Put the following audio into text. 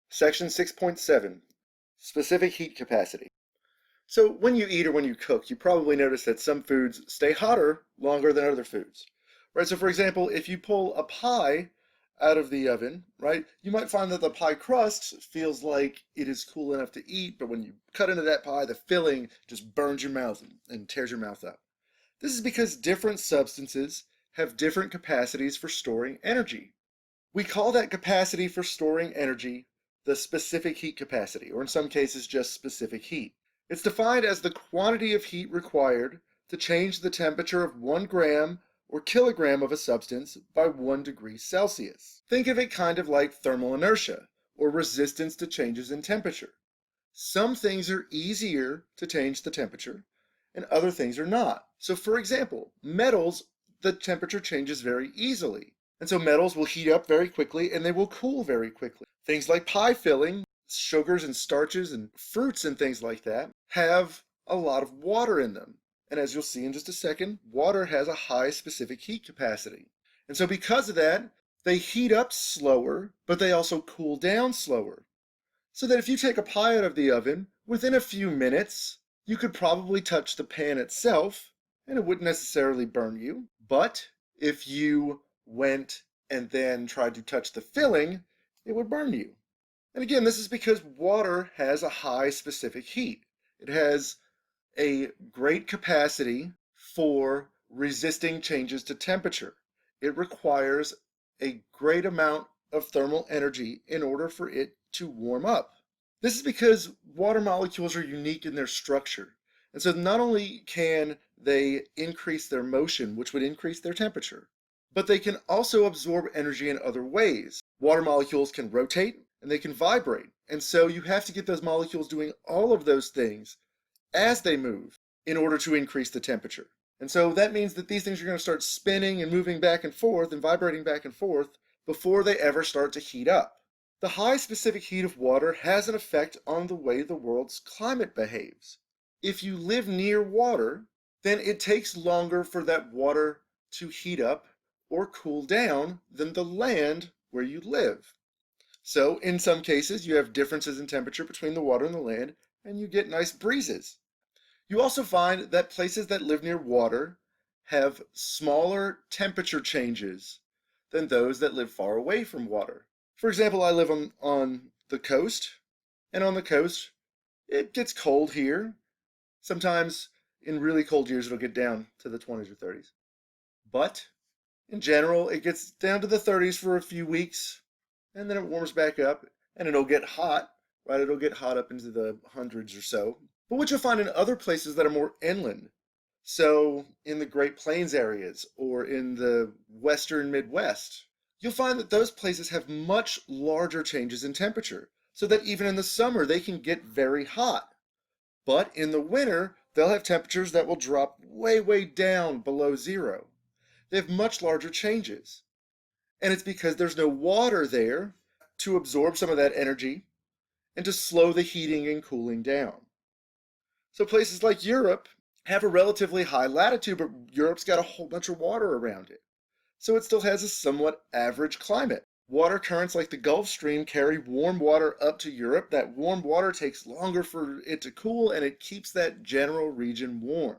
Section 6.7, Specific Heat Capacity. So when you eat or when you cook, you probably notice that some foods stay hotter longer than other foods, right? So for example, if you pull a pie out of the oven, right, you might find that the pie crust feels like it is cool enough to eat, but when you cut into that pie, the filling just burns your mouth and tears your mouth up. This is because different substances have different capacities for storing energy. We call that capacity for storing energy the specific heat capacity, or in some cases just specific heat. It's defined as the quantity of heat required to change the temperature of 1 gram or kilogram of a substance by 1 degree Celsius. Think of it kind of like thermal inertia, or resistance to changes in temperature. Some things are easier to change the temperature, and other things are not. So for example, metals, the temperature changes very easily. And so metals will heat up very quickly and they will cool very quickly. Things like pie filling, sugars and starches and fruits and things like that have a lot of water in them. And as you'll see in just a second, water has a high specific heat capacity. And so because of that, they heat up slower, but they also cool down slower. So that if you take a pie out of the oven, within a few minutes, you could probably touch the pan itself and it wouldn't necessarily burn you. But if you went and then tried to touch the filling, it would burn you. And again, this is because water has a high specific heat. It has a great capacity for resisting changes to temperature. It requires a great amount of thermal energy in order for it to warm up. This is because water molecules are unique in their structure. And so not only can they increase their motion, which would increase their temperature, but they can also absorb energy in other ways. Water molecules can rotate and they can vibrate. And so you have to get those molecules doing all of those things as they move in order to increase the temperature. And so that means that these things are going to start spinning and moving back and forth and vibrating back and forth before they ever start to heat up. The high specific heat of water has an effect on the way the world's climate behaves. If you live near water, then it takes longer for that water to heat up or cool down than the land where you live. So in some cases, you have differences in temperature between the water and the land, and you get nice breezes. You also find that places that live near water have smaller temperature changes than those that live far away from water. For example, I live on the coast, and on the coast, it gets cold here. Sometimes in really cold years, it'll get down to the 20s or 30s. But in general, it gets down to the 30s for a few weeks, and then it warms back up, and it'll get hot, right? It'll get hot up into the hundreds or so. But what you'll find in other places that are more inland, so in the Great Plains areas or in the western Midwest, you'll find that those places have much larger changes in temperature, so that even in the summer they can get very hot. But in the winter, they'll have temperatures that will drop way, way down below zero. They have much larger changes. And it's because there's no water there to absorb some of that energy and to slow the heating and cooling down. So places like Europe have a relatively high latitude, but Europe's got a whole bunch of water around it. So it still has a somewhat average climate. Water currents like the Gulf Stream carry warm water up to Europe. That warm water takes longer for it to cool, and it keeps that general region warm.